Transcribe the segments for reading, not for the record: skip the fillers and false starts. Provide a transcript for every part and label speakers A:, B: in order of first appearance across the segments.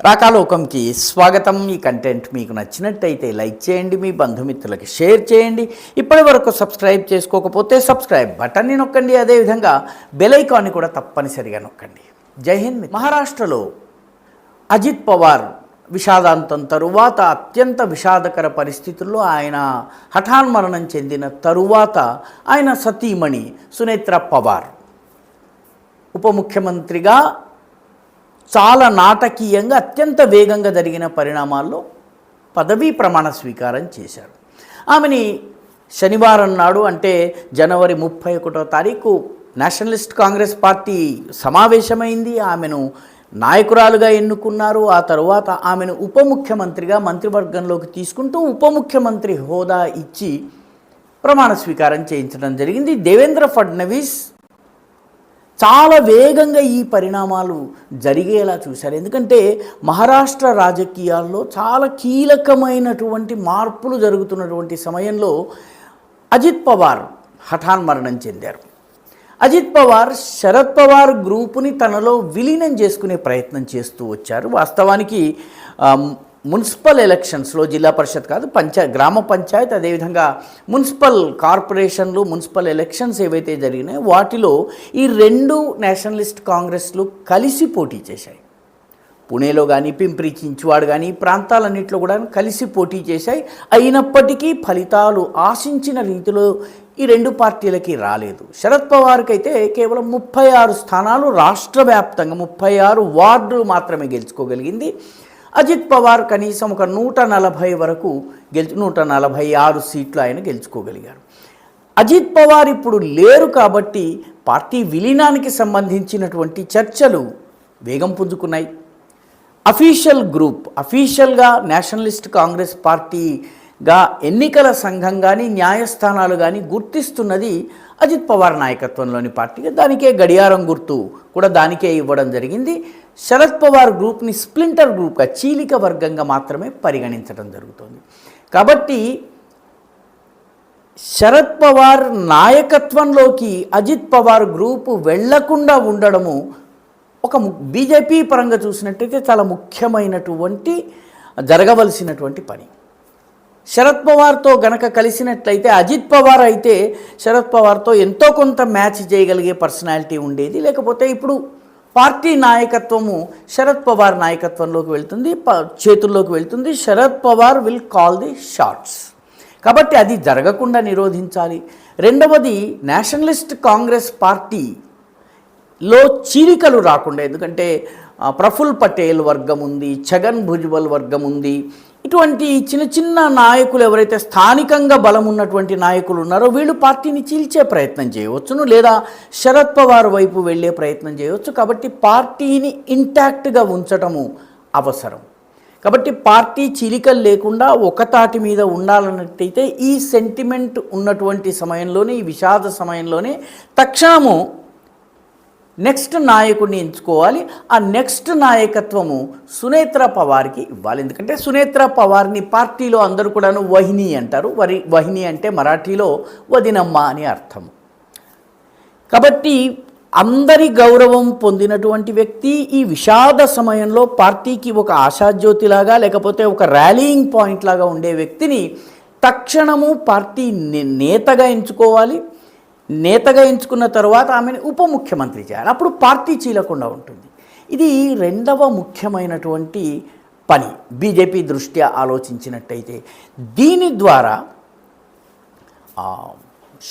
A: రాకాలోకంకి స్వాగతం. ఈ కంటెంట్ మీకు నచ్చినట్టయితే లైక్ చేయండి, మీ బంధుమిత్రులకి షేర్ చేయండి. ఇప్పటి వరకు సబ్స్క్రైబ్ చేసుకోకపోతే సబ్స్క్రైబ్ బటన్ని నొక్కండి. అదేవిధంగా బెల్ ఐకాన్ని కూడా తప్పనిసరిగా నొక్కండి. జై హింద్. మహారాష్ట్రలో అజిత్ పవార్ విషాదాంతం తరువాత అత్యంత విషాదకర పరిస్థితుల్లో ఆయన హఠాన్మరణం చెందిన తరువాత ఆయన సతీమణి సునేత్ర పవార్ ఉప ముఖ్యమంత్రిగా చాలా నాటకీయంగా అత్యంత వేగంగా జరిగిన పరిణామాల్లో పదవీ ప్రమాణ స్వీకారం చేశారు. ఆమెని శనివారం నాడు అంటే జనవరి 31వ తారీఖు నేషనలిస్ట్ కాంగ్రెస్ పార్టీ సమావేశమైంది. ఆమెను నాయకురాలుగా ఎన్నుకున్నారు. ఆ తర్వాత ఆమెను ఉప ముఖ్యమంత్రిగా మంత్రివర్గంలోకి తీసుకుంటూ ఉప ముఖ్యమంత్రి హోదా ఇచ్చి ప్రమాణ స్వీకారం చేయించడం జరిగింది. దేవేంద్ర ఫడ్నవీస్ చాలా వేగంగా ఈ పరిణామాలు జరిగేలా చూశారు. ఎందుకంటే మహారాష్ట్ర రాజకీయాల్లో చాలా కీలకమైనటువంటి మార్పులు జరుగుతున్నటువంటి సమయంలో అజిత్ పవార్ హఠాన్మరణం చెందారు. అజిత్ పవార్ శరద్ పవార్ గ్రూపుని తనలో విలీనం చేసుకునే ప్రయత్నం చేస్తూ వచ్చారు. వాస్తవానికి మున్సిపల్ ఎలక్షన్స్లో జిల్లా పరిషత్ కాదు గ్రామ పంచాయత్ అదేవిధంగా మున్సిపల్ కార్పొరేషన్లు మున్సిపల్ ఎలక్షన్స్ ఏవైతే జరిగినాయో వాటిలో ఈ రెండు నేషనలిస్ట్ కాంగ్రెస్లు కలిసి పోటీ చేశాయి. పుణేలో కానీ పింప్రి చించువాడ్ కానీ ఈ ప్రాంతాలన్నింటిలో కూడా కలిసి పోటీ చేశాయి. అయినప్పటికీ ఫలితాలు ఆశించిన రీతిలో ఈ రెండు పార్టీలకి రాలేదు. శరద్ పవార్కి అయితే కేవలం 36 స్థానాలు రాష్ట్ర వ్యాప్తంగా 36 వార్డులు మాత్రమే గెలుచుకోగలిగింది. అజిత్ పవార్ కనీసం ఒక 140 వరకు 146 సీట్లు ఆయన గెలుచుకోగలిగారు. అజిత్ పవార్ ఇప్పుడు లేరు కాబట్టి పార్టీ విలీనానికి సంబంధించినటువంటి చర్చలు వేగం పుంజుకున్నాయి. అఫీషియల్గా నేషనలిస్ట్ కాంగ్రెస్ పార్టీగా ఎన్నికల సంఘం కానీ న్యాయస్థానాలు కానీ గుర్తిస్తున్నది అజిత్ పవార్ నాయకత్వంలోని పార్టీగా. దానికే గడియారం గుర్తు కూడా దానికే ఇవ్వడం జరిగింది. శరద్ పవార్ గ్రూప్ని స్ప్లింటర్ గ్రూప్గా చీలిక వర్గంగా మాత్రమే పరిగణించడం జరుగుతుంది. కాబట్టి శరద్ పవార్ నాయకత్వంలోకి అజిత్ పవార్ గ్రూపు వెళ్లకుండా ఉండడము ఒక బీజేపీ పరంగా చూసినట్టయితే చాలా ముఖ్యమైనటువంటి జరగవలసినటువంటి పని. శరద్ పవార్తో గనక కలిసినట్లయితే అజిత్ పవార్ అయితే శరద్ పవార్తో ఎంతో కొంత మ్యాచ్ చేయగలిగే పర్సనాలిటీ ఉండేది. లేకపోతే ఇప్పుడు పార్టీ నాయకత్వము శరద్ పవార్ నాయకత్వంలోకి వెళ్తుంది, చేతుల్లోకి వెళ్తుంది. Sharad Pawar will call the shots. కాబట్టి అది జరగకుండా నిరోధించాలి. రెండవది నేషనలిస్ట్ కాంగ్రెస్ పార్టీలో చీలికలు రాకుండా, ఎందుకంటే ప్రఫుల్ పటేల్ వర్గం ఉంది, ఛగన్ భుజ్బల్ వర్గం ఉంది. ఇటువంటి చిన్న చిన్న నాయకులు ఎవరైతే స్థానికంగా బలం ఉన్నటువంటి నాయకులు ఉన్నారో వీళ్ళు పార్టీని చీల్చే ప్రయత్నం చేయవచ్చును, లేదా శరద్ పవార్ వైపు వెళ్ళే ప్రయత్నం చేయవచ్చు. కాబట్టి పార్టీని ఇంటాక్ట్గా ఉంచటము అవసరం. కాబట్టి పార్టీ చీలికలు లేకుండా ఒక తాటి మీద ఉండాలన్నట్టయితే ఈ సెంటిమెంట్ ఉన్నటువంటి సమయంలోనే, ఈ విషాద సమయంలోనే తక్షణము నెక్స్ట్ నాయకుడిని ఎంచుకోవాలి. ఆ నెక్స్ట్ నాయకత్వము సునేత్ర పవార్కి ఇవ్వాలి. ఎందుకంటే సునేత్ర పవార్ని పార్టీలో అందరూ కూడాను వహిని అంటారు. వహిని అంటే మరాఠీలో వదినమ్మ అని అర్థం. కాబట్టి అందరి గౌరవం పొందినటువంటి వ్యక్తి ఈ విషాద సమయంలో పార్టీకి ఒక ఆశాజ్యోతిలాగా లేకపోతే ఒక ర్యాలీయింగ్ పాయింట్ లాగా ఉండే వ్యక్తిని తక్షణము పార్టీ నేతగా ఎంచుకోవాలి. నేతగా ఎంచుకున్న తర్వాత ఆమెను ఉప ముఖ్యమంత్రి చేయాలి. అప్పుడు పార్టీ చీలకుండా ఉంటుంది. ఇది రెండవ ముఖ్యమైనటువంటి పని బీజేపీ దృష్ట్యా ఆలోచించినట్టయితే. దీని ద్వారా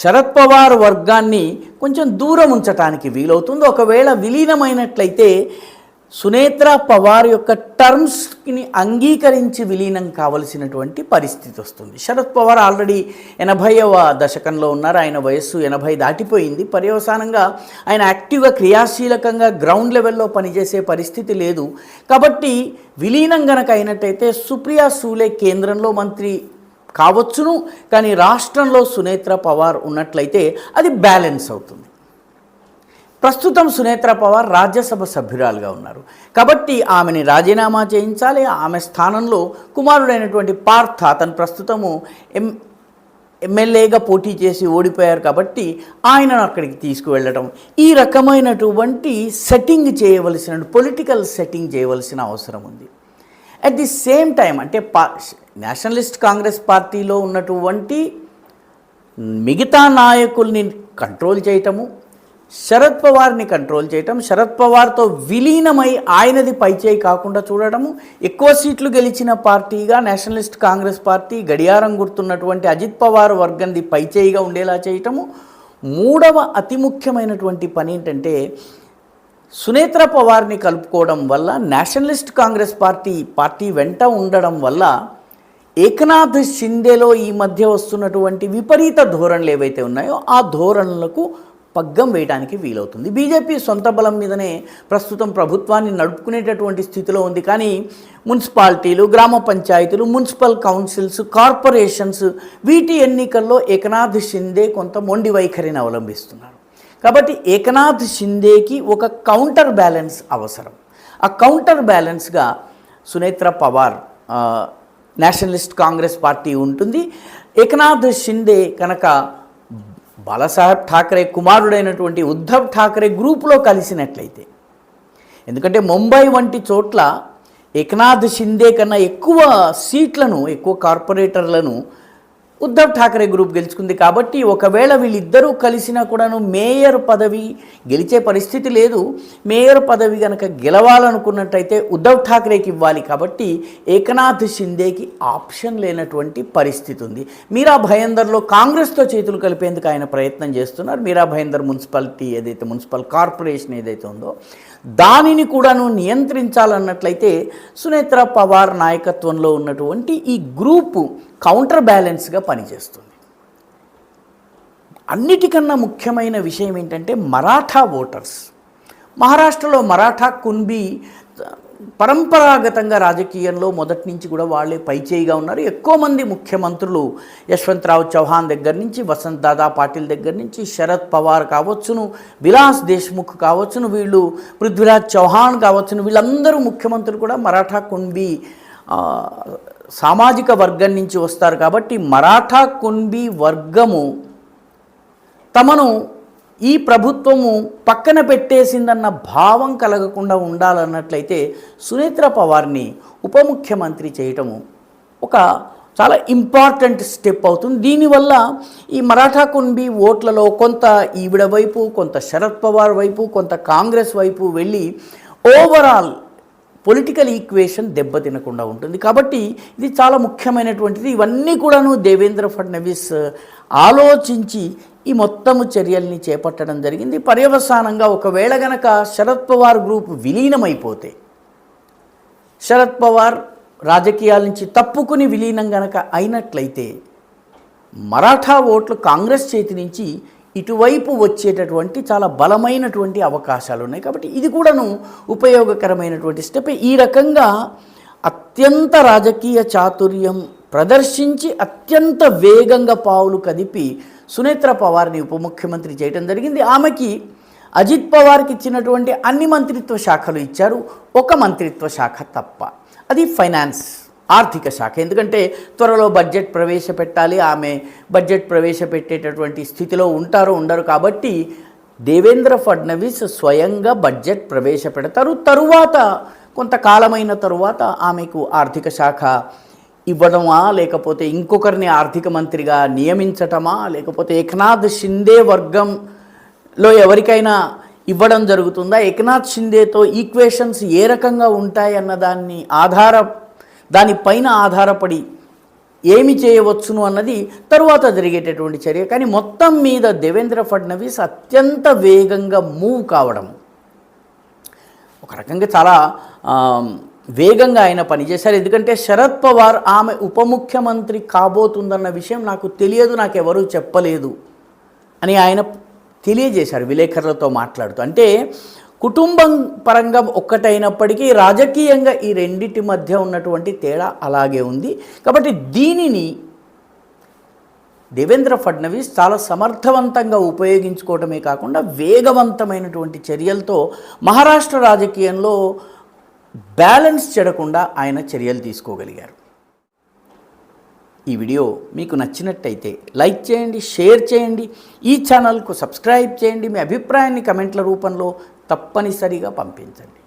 A: శరద్ పవార్ వర్గాన్ని కొంచెం దూరం ఉంచడానికి వీలవుతుంది. ఒకవేళ విలీనమైనట్లయితే సునేత్ర పవార్ యొక్క టర్మ్స్ని అంగీకరించి విలీనం కావలసినటువంటి పరిస్థితి వస్తుంది. శరద్ పవార్ ఆల్రెడీ 80వ దశకంలో ఉన్నారు. ఆయన వయస్సు 80 దాటిపోయింది. పర్యవసానంగా ఆయన యాక్టివ్గా క్రియాశీలకంగా గ్రౌండ్ లెవెల్లో పనిచేసే పరిస్థితి లేదు. కాబట్టి విలీనం గనక అయినట్టయితే సుప్రియా సూలే కేంద్రంలో మంత్రి కావచ్చును, కానీ రాష్ట్రంలో సునేత్ర పవార్ ఉన్నట్లయితే అది బ్యాలెన్స్ అవుతుంది. ప్రస్తుతం సునేత్ర పవార్ రాజ్యసభ సభ్యురాలుగా ఉన్నారు. కాబట్టి ఆమెని రాజీనామా చేయించాలి. ఆమె స్థానంలో కుమారుడైనటువంటి పార్థ, అతను ప్రస్తుతము ఎమ్మెల్యేగా పోటీ చేసి ఓడిపోయారు కాబట్టి ఆయనను అక్కడికి తీసుకువెళ్ళడం, ఈ రకమైనటువంటి సెట్టింగ్ చేయవలసిన పొలిటికల్ సెట్టింగ్ చేయవలసిన అవసరం ఉంది. అట్ ది సేమ్ టైం అంటే నేషనలిస్ట్ కాంగ్రెస్ పార్టీలో ఉన్నటువంటి మిగతా నాయకుల్ని కంట్రోల్ చేయటము, శరద్ పవార్ని కంట్రోల్ చేయటం, శరద్ పవార్తో విలీనమై ఆయనది పైచేయి కాకుండా చూడటము, ఎక్కువ సీట్లు గెలిచిన పార్టీగా నేషనలిస్ట్ కాంగ్రెస్ పార్టీ గడియారం గుర్తున్నటువంటి అజిత్ పవార్ వర్గంది పైచేయిగా ఉండేలా చేయటము. మూడవ అతి ముఖ్యమైనటువంటి పని ఏంటంటే సునేత్ర పవార్ని కలుపుకోవడం వల్ల నేషనలిస్ట్ కాంగ్రెస్ పార్టీ వెంట ఉండడం వల్ల ఏకనాథ్ షిండేలో ఈ మధ్య వస్తున్నటువంటి విపరీత ధోరణులు ఏవైతే ఉన్నాయో ఆ ధోరణులకు పగ్గం వేయడానికి వీలవుతుంది. బీజేపీ సొంత బలం మీదనే ప్రస్తుతం ప్రభుత్వాన్ని నడుపుకునేటటువంటి స్థితిలో ఉంది. కానీ మున్సిపాలిటీలు, గ్రామ పంచాయతీలు, మున్సిపల్ కౌన్సిల్స్, కార్పొరేషన్స్ వీటి ఎన్నికల్లో ఏకనాథ్ షిండే కొంత మొండి వైఖరిని అవలంబిస్తున్నారు. కాబట్టి ఏకనాథ్ షిండేకి ఒక కౌంటర్ బ్యాలెన్స్ అవసరం. ఆ కౌంటర్ బ్యాలెన్స్గా సునేత్ర పవార్ నేషనలిస్ట్ కాంగ్రెస్ పార్టీ ఉంటుంది. ఏకనాథ్ షిండే కనుక బాలాసాహెబ్ ఠాకరే కుమారుడైనటువంటి ఉద్ధవ్ ఠాకరే గ్రూపులో కలిసినట్లయితే, ఎందుకంటే ముంబై వంటి చోట్ల ఏకనాథ్ షిండే కన్నా ఎక్కువ సీట్లను, ఎక్కువ కార్పొరేటర్లను ఉద్ధవ్ ఠాకరే గ్రూప్ గెలుచుకుంది. కాబట్టి ఒకవేళ వీళ్ళిద్దరూ కలిసినా కూడాను మేయర్ పదవి గెలిచే పరిస్థితి లేదు. మేయర్ పదవి కనుక గెలవాలనుకున్నట్టయితే ఉద్ధవ్ ఠాకరేకి ఇవ్వాలి. కాబట్టి ఏకనాథ్ షిండేకి ఆప్షన్ లేనటువంటి పరిస్థితి ఉంది. మీరా భయందర్లో కాంగ్రెస్తో చేతులు కలిపేందుకు ఆయన ప్రయత్నం చేస్తున్నారు. మీరా భయందర్ మున్సిపల్ కార్పొరేషన్ ఏదైతే ఉందో దానిని కూడాను నియంత్రించాలన్నట్లయితే సునేత్ర పవార్ నాయకత్వంలో ఉన్నటువంటి ఈ గ్రూపు కౌంటర్ బ్యాలెన్స్గా పనిచేస్తుంది. అన్నిటికన్నా ముఖ్యమైన విషయం ఏంటంటే మరాఠా ఓటర్స్. మహారాష్ట్రలో మరాఠా కున్బీ పరంపరాగతంగా రాజకీయంలో మొదటి నుంచి కూడా వాళ్ళే పైచేయిగా ఉన్నారు. ఎక్కువ మంది ముఖ్యమంత్రులు యశ్వంతరావు చౌహాన్ దగ్గర నుంచి, వసంత్ దాదా పాటిల్ దగ్గర నుంచి, శరద్ పవార్ కావచ్చును, విలాస్ దేశ్ముఖ్ కావచ్చును, వీళ్ళు పృథ్వీరాజ్ చౌహాన్ కావచ్చును, వీళ్ళందరూ ముఖ్యమంత్రులు కూడా మరాఠా కున్బీ సామాజిక వర్గం నుంచి వస్తారు. కాబట్టి మరాఠా కున్బీ వర్గము తమను ఈ ప్రభుత్వము పక్కన పెట్టేసిందన్న భావం కలగకుండా ఉండాలన్నట్లయితే సునేత్ర పవార్ని ఉప ముఖ్యమంత్రి చేయటము ఒక చాలా ఇంపార్టెంట్ స్టెప్ అవుతుంది. దీనివల్ల ఈ మరాఠా కున్బీ ఓట్లలో కొంత ఈవిడ వైపు, కొంత శరద్ పవార్ వైపు, కొంత కాంగ్రెస్ వైపు వెళ్ళి ఓవరాల్ పొలిటికల్ ఈక్వేషన్ దెబ్బతినకుండా ఉంటుంది. కాబట్టి ఇది చాలా ముఖ్యమైనటువంటిది. ఇవన్నీ కూడాను దేవేంద్ర ఫడ్నవీస్ ఆలోచించి ఈ మొత్తము చర్యల్ని చేపట్టడం జరిగింది. పర్యవసానంగా ఒకవేళ గనక శరద్ పవార్ గ్రూప్ విలీనమైపోతే, శరద్ పవార్ రాజకీయాల నుంచి తప్పుకుని విలీనం గనక అయినట్లయితే మరాఠా ఓట్లు కాంగ్రెస్ చేతి నుంచి ఇటువైపు వచ్చేటటువంటి చాలా బలమైనటువంటి అవకాశాలు ఉన్నాయి. కాబట్టి ఇది కూడాను ఉపయోగకరమైనటువంటి స్టెప్. ఈ రకంగా అత్యంత రాజకీయ చాతుర్యం ప్రదర్శించి అత్యంత వేగంగా పావులు కదిపి సునేత్ర పవార్ని ఉప ముఖ్యమంత్రి చేయడం జరిగింది. ఆమెకి అజిత్ పవార్కి ఇచ్చినటువంటి అన్ని మంత్రిత్వ శాఖలు ఇచ్చారు, ఒక మంత్రిత్వ శాఖ తప్ప, అది ఫైనాన్స్, ఆర్థిక శాఖ. ఎందుకంటే త్వరలో బడ్జెట్ ప్రవేశపెట్టాలి, ఆమె బడ్జెట్ ప్రవేశపెట్టేటటువంటి స్థితిలో ఉంటారో ఉండరు. కాబట్టి దేవేంద్ర ఫడ్నవీస్ స్వయంగా బడ్జెట్ ప్రవేశపెడతారు. తరువాత కొంతకాలమైన తరువాత ఆమెకు ఆర్థిక శాఖ ఇవ్వడమా, లేకపోతే ఇంకొకరిని ఆర్థిక మంత్రిగా నియమించటమా, లేకపోతే ఏకనాథ్ షిండే వర్గంలో ఎవరికైనా ఇవ్వడం జరుగుతుందా, ఏకనాథ్ షిండేతో ఈక్వేషన్స్ ఏ రకంగా ఉంటాయి అన్న దానిపైన ఆధారపడి ఏమి చేయవచ్చును అన్నది తరువాత జరిగేటటువంటి చర్య. కానీ మొత్తం మీద దేవేంద్ర ఫడ్నవీస్ అత్యంత వేగంగా మూవ్ కావడం, ఒక రకంగా చాలా వేగంగా ఆయన పనిచేశారు. ఎందుకంటే శరద్ పవార్ ఆమె ఉప ముఖ్యమంత్రి కాబోతుందన్న విషయం నాకు తెలియదు, నాకెవరూ చెప్పలేదు అని ఆయన తెలియజేశారు విలేకరులతో మాట్లాడుతూ. అంటే కుటుంబం పరంగా ఒక్కటైనప్పటికీ రాజకీయంగా ఈ రెండిటి మధ్య ఉన్నటువంటి తేడా అలాగే ఉంది. కాబట్టి దీనిని దేవేంద్ర ఫడ్నవీస్ చాలా సమర్థవంతంగా ఉపయోగించుకోవటమే కాకుండా వేగవంతమైనటువంటి చర్యలతో మహారాష్ట్ర రాజకీయంలో బ్యాలెన్స్ చెడకుండా ఆయన చర్యలు తీసుకోగలిగారు. ఈ వీడియో మీకు నచ్చినట్టయితే లైక్ చేయండి, షేర్ చేయండి, ఈ ఛానల్కు సబ్స్క్రైబ్ చేయండి. మీ అభిప్రాయాన్ని కమెంట్ల రూపంలో తప్పనిసరిగా పంపించండి.